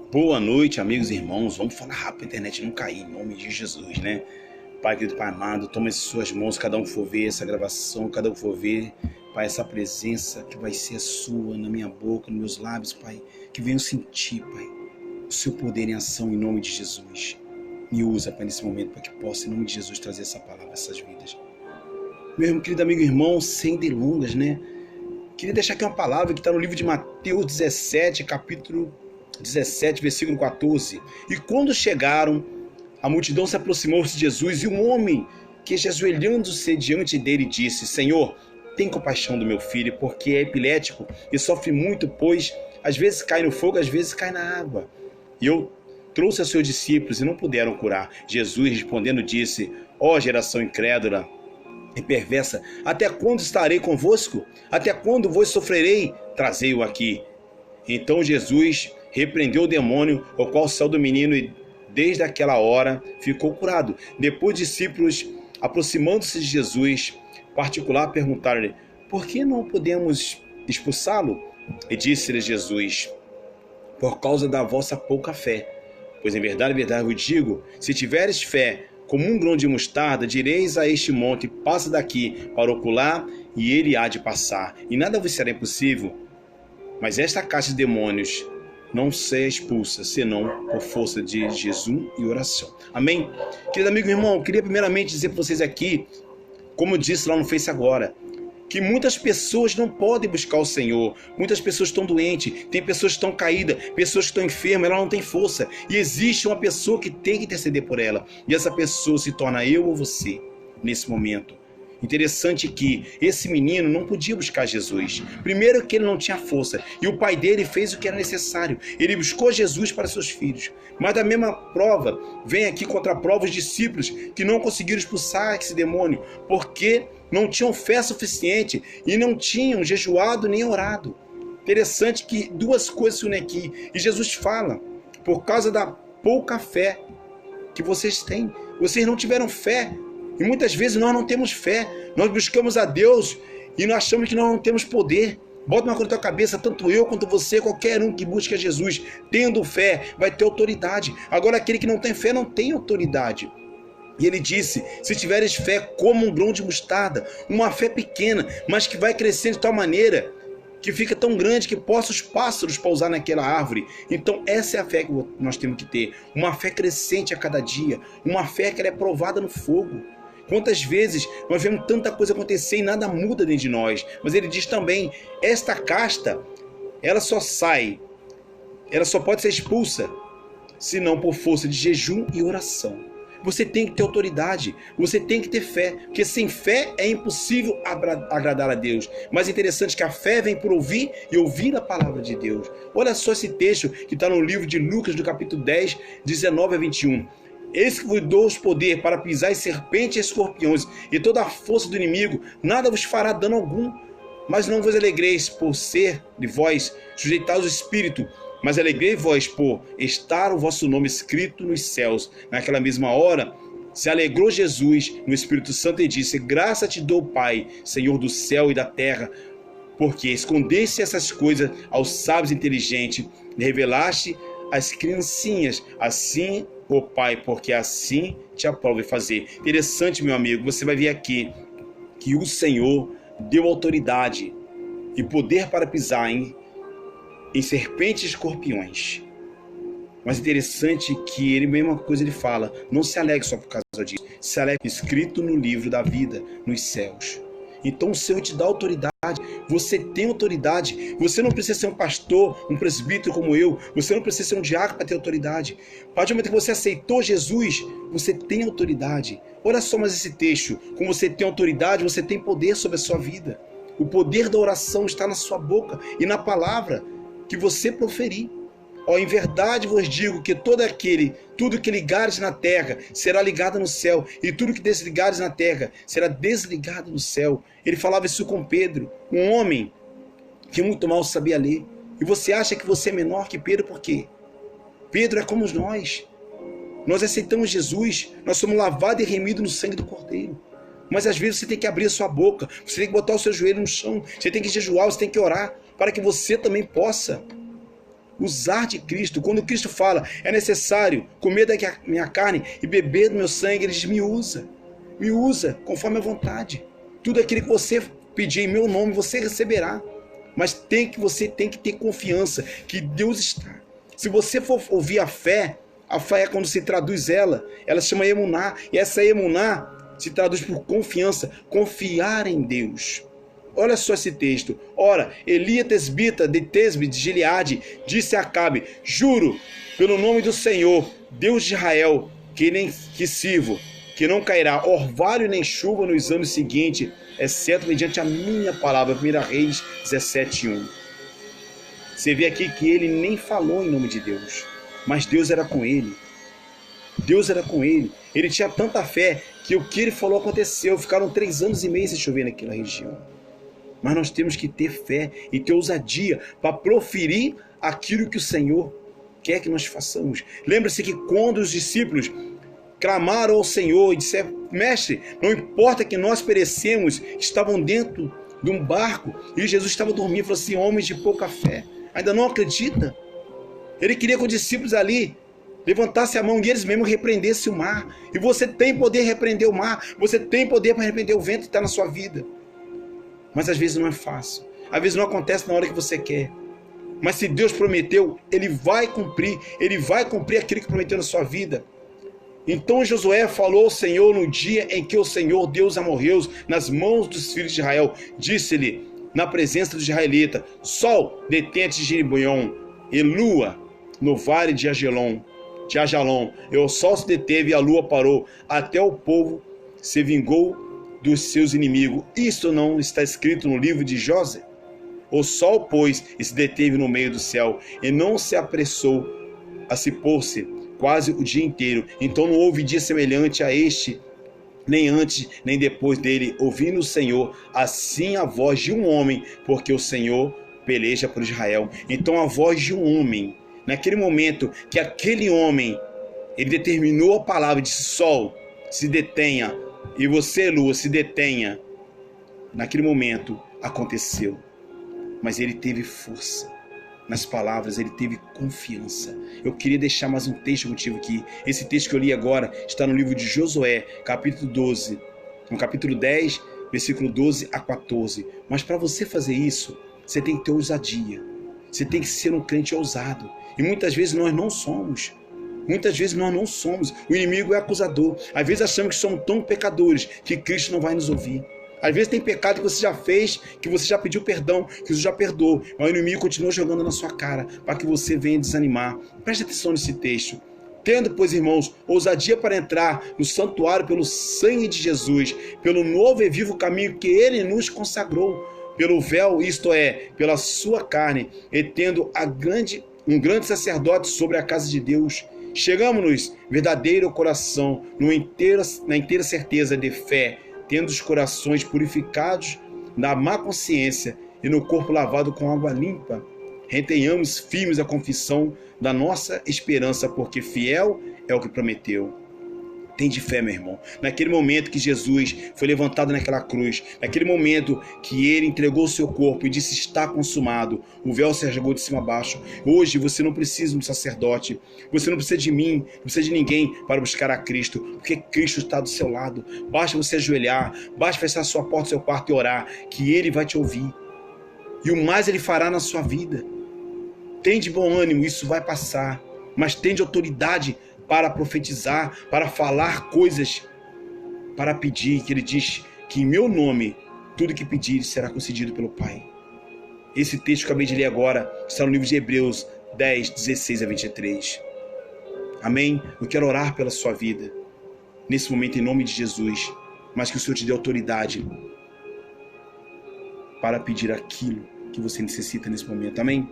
Boa noite, amigos e irmãos. Vamos falar rápido, a internet não cair, em nome de Jesus, né? Pai querido, Pai amado, toma em suas mãos, cada um for ver essa gravação, cada um for ver, Pai, essa presença que vai ser a sua na minha boca, nos meus lábios, Pai, que venham sentir, Pai, o seu poder em ação em nome de Jesus. Me usa, Pai, nesse momento, para que possa, em nome de Jesus, trazer essa palavra a essas vidas. Meu querido amigo e irmão, sem delongas, né? Queria deixar aqui uma palavra que está no livro de Mateus 17, capítulo 17, versículo 14. E quando chegaram, a multidão se aproximou-se de Jesus e um homem que, ajoelhando-se diante dele, disse: Senhor, tem compaixão do meu filho, porque é epilético e sofre muito, pois às vezes cai no fogo, às vezes cai na água. E eu trouxe a seus discípulos e não puderam curar. Jesus respondendo disse: Ó geração incrédula e perversa, até quando estarei convosco? Até quando vos sofrerei? Trazei-o aqui. Então Jesus repreendeu o demônio, o qual saiu do menino, e desde aquela hora ficou curado. Depois os discípulos, aproximando-se de Jesus, particular, perguntaram-lhe: por que não podemos expulsá-lo? E disse-lhe Jesus: por causa da vossa pouca fé. Pois em verdade vos digo, se tiveres fé como um grão de mostarda, direis a este monte: passa daqui para acolá, e ele há de passar, e nada vos será impossível. Mas esta casta de demônios não será expulsa, senão por força de jejum e oração. Amém? Querido amigo e irmão, eu queria primeiramente dizer para vocês aqui, como eu disse lá no Face agora, que muitas pessoas não podem buscar o Senhor. Muitas pessoas estão doentes, tem pessoas que estão caídas, pessoas que estão enfermas, ela não tem força. E existe uma pessoa que tem que interceder por ela. E essa pessoa se torna eu ou você, nesse momento. Interessante que esse menino não podia buscar Jesus. Primeiro que ele não tinha força. E o pai dele fez o que era necessário. Ele buscou Jesus para seus filhos. Mas da mesma prova, vem aqui contra a prova os discípulos que não conseguiram expulsar esse demônio. Porque não tinham fé suficiente e não tinham jejuado nem orado. Interessante que duas coisas se unem aqui. E Jesus fala, por causa da pouca fé que vocês têm. Vocês não tiveram fé. E muitas vezes nós não temos fé. Nós buscamos a Deus e nós achamos que nós não temos poder. Bota uma coisa na tua cabeça, tanto eu quanto você, qualquer um que busca Jesus, tendo fé, vai ter autoridade. Agora aquele que não tem fé não tem autoridade. E ele disse: se tiveres fé como um grão de mostarda, uma fé pequena, mas que vai crescendo de tal maneira que fica tão grande que possa os pássaros pousar naquela árvore. Então essa é a fé que nós temos que ter. Uma fé crescente a cada dia. Uma fé que ela é provada no fogo. Quantas vezes nós vemos tanta coisa acontecer e nada muda dentro de nós. Mas ele diz também, esta casta, ela só pode ser expulsa, se não por força de jejum e oração. Você tem que ter autoridade, você tem que ter fé, porque sem fé é impossível agradar a Deus. Mas é interessante que a fé vem por ouvir e ouvir a palavra de Deus. Olha só esse texto que está no livro de Lucas, do capítulo 10, 19 a 21. Eis que vos dou os poder para pisar em serpentes e escorpiões, e toda a força do inimigo, nada vos fará dano algum. Mas não vos alegreis por ser de vós sujeitados ao Espírito, mas alegrei-vos por estar o vosso nome escrito nos céus. Naquela mesma hora, se alegrou Jesus no Espírito Santo e disse: graça te dou, Pai, Senhor do céu e da terra, porque escondeste essas coisas aos sábios e inteligentes, e revelaste às criancinhas. Assim, ó Pai, porque assim te aprove fazer. Interessante, meu amigo, você vai ver aqui que o Senhor deu autoridade e poder para pisar em serpentes e escorpiões. Mas interessante que ele, mesma coisa ele fala, não se alegre só por causa disso, se alegre escrito no livro da vida, nos céus. Então o Senhor te dá autoridade, você tem autoridade, você não precisa ser um pastor, um presbítero como eu, você não precisa ser um diácono para ter autoridade. A partir do momento que você aceitou Jesus, você tem autoridade. Olha só mais esse texto, como você tem autoridade, você tem poder sobre a sua vida. O poder da oração está na sua boca e na palavra que você proferir. Em verdade vos digo que tudo que ligares na terra será ligado no céu, e tudo que desligares na terra será desligado no céu. Ele falava isso com Pedro, um homem que muito mal sabia ler. E você acha que você é menor que Pedro por quê? Pedro é como nós. Nós aceitamos Jesus, nós somos lavados e remidos no sangue do Cordeiro. Mas às vezes você tem que abrir a sua boca, você tem que botar o seu joelho no chão, você tem que jejuar, você tem que orar, para que você também possa usar de Cristo. Quando Cristo fala, é necessário comer da minha carne e beber do meu sangue, ele diz, me usa conforme a vontade. Tudo aquilo que você pedir em meu nome, você receberá. Mas você tem que ter confiança que Deus está. Se você for ouvir a fé é quando se traduz ela se chama emuná, e essa emuná se traduz por confiança, confiar em Deus. Olha só esse texto. Ora, Elias Tesbita de Tesbe de Gileade disse a Acabe, juro pelo nome do Senhor, Deus de Israel, que sirvo, que não cairá orvalho nem chuva nos anos seguintes, exceto mediante a minha palavra. 1 Reis 17:1. Você vê aqui que ele nem falou em nome de Deus, mas Deus era com ele. Deus era com ele. Ele tinha tanta fé que o que ele falou aconteceu. Ficaram 3 anos e meio sem chover naquela região. Mas nós temos que ter fé e ter ousadia para proferir aquilo que o Senhor quer que nós façamos. Lembre-se que quando os discípulos clamaram ao Senhor e disseram, mestre, não importa que nós perecemos, estavam dentro de um barco e Jesus estava dormindo, falou assim, homens de pouca fé, ainda não acredita? Ele queria que os discípulos ali levantassem a mão e eles mesmos repreendessem o mar. E você tem poder de repreender o mar, você tem poder para repreender o vento que está na sua vida. Mas às vezes não é fácil, às vezes não acontece na hora que você quer. Mas se Deus prometeu, Ele vai cumprir aquilo que prometeu na sua vida. Então Josué falou ao Senhor no dia em que o Senhor Deus amorreu nas mãos dos filhos de Israel. Disse-lhe, na presença dos israelitas, sol, detente de Gibeon, e lua, no vale de Ajalon. E o sol se deteve e a lua parou, até o povo se vingou dos seus inimigos. Isto não está escrito no livro de José? O sol, pois, se deteve no meio do céu, e não se apressou a se pôr-se quase o dia inteiro. Então não houve dia semelhante a este, nem antes, nem depois dele, ouvindo o Senhor, assim a voz de um homem, porque o Senhor peleja por Israel. Então a voz de um homem, naquele momento que aquele homem, ele determinou a palavra, disse, sol, se detenha, e você, lua, se detenha. Naquele momento aconteceu, mas ele teve força. Nas palavras, ele teve confiança. Eu queria deixar mais um texto contigo aqui. Esse texto que eu li agora está no livro de Josué, capítulo 12, no capítulo 10, versículo 12 a 14. Mas para você fazer isso, você tem que ter ousadia. Você tem que ser um crente ousado. E muitas vezes nós não somos. O inimigo é acusador. Às vezes achamos que somos tão pecadores que Cristo não vai nos ouvir. Às vezes tem pecado que você já fez, que você já pediu perdão, que você já perdoou, mas o inimigo continua jogando na sua cara para que você venha desanimar. Preste atenção nesse texto. Tendo, pois, irmãos, ousadia para entrar no santuário pelo sangue de Jesus, pelo novo e vivo caminho que ele nos consagrou, pelo véu, isto é, pela sua carne, e tendo um grande sacerdote sobre a casa de Deus, chegamos-nos verdadeiro coração, na inteira certeza de fé, tendo os corações purificados da má consciência e no corpo lavado com água limpa, retenhamos firmes a confissão da nossa esperança, porque fiel é o que prometeu. Tem de fé, meu irmão. Naquele momento que Jesus foi levantado naquela cruz, naquele momento que ele entregou o seu corpo e disse, está consumado, o véu se rasgou de cima a baixo. Hoje você não precisa de um sacerdote, você não precisa de mim, não precisa de ninguém para buscar a Cristo, porque Cristo está do seu lado. Basta você ajoelhar, basta fechar a sua porta do seu quarto e orar, que ele vai te ouvir. E o mais ele fará na sua vida. Tem de bom ânimo, isso vai passar, mas tem de autoridade para profetizar, para falar coisas, para pedir, que ele diz que em meu nome, tudo que pedir será concedido pelo Pai. Esse texto que eu acabei de ler agora está no livro de Hebreus 10, 16 a 23. Amém? Eu quero orar pela sua vida, nesse momento em nome de Jesus, mas que o Senhor te dê autoridade para pedir aquilo que você necessita nesse momento. Amém?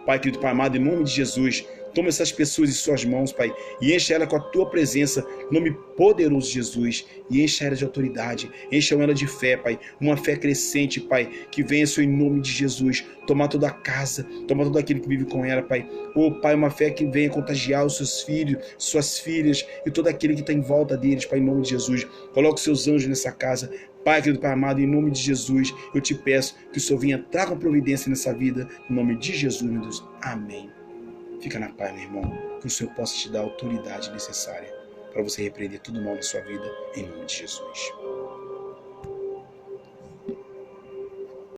Pai querido, Pai amado, em nome de Jesus, toma essas pessoas em suas mãos, Pai, e enche ela com a tua presença, no nome poderoso de Jesus, e enche ela de autoridade, enche ela de fé, Pai, uma fé crescente, Pai, que venha, Senhor, em nome de Jesus, tomar toda a casa, tomar todo aquele que vive com ela, Pai. Oh, Pai, uma fé que venha contagiar os seus filhos, suas filhas, e todo aquele que está em volta deles, Pai, em nome de Jesus. Coloque os seus anjos nessa casa, Pai querido, Pai amado, em nome de Jesus, eu te peço que o Senhor venha traga providência nessa vida, em nome de Jesus, meu Deus. Amém. Fica na paz, meu irmão, que o Senhor possa te dar a autoridade necessária para você repreender tudo mal na sua vida, em nome de Jesus.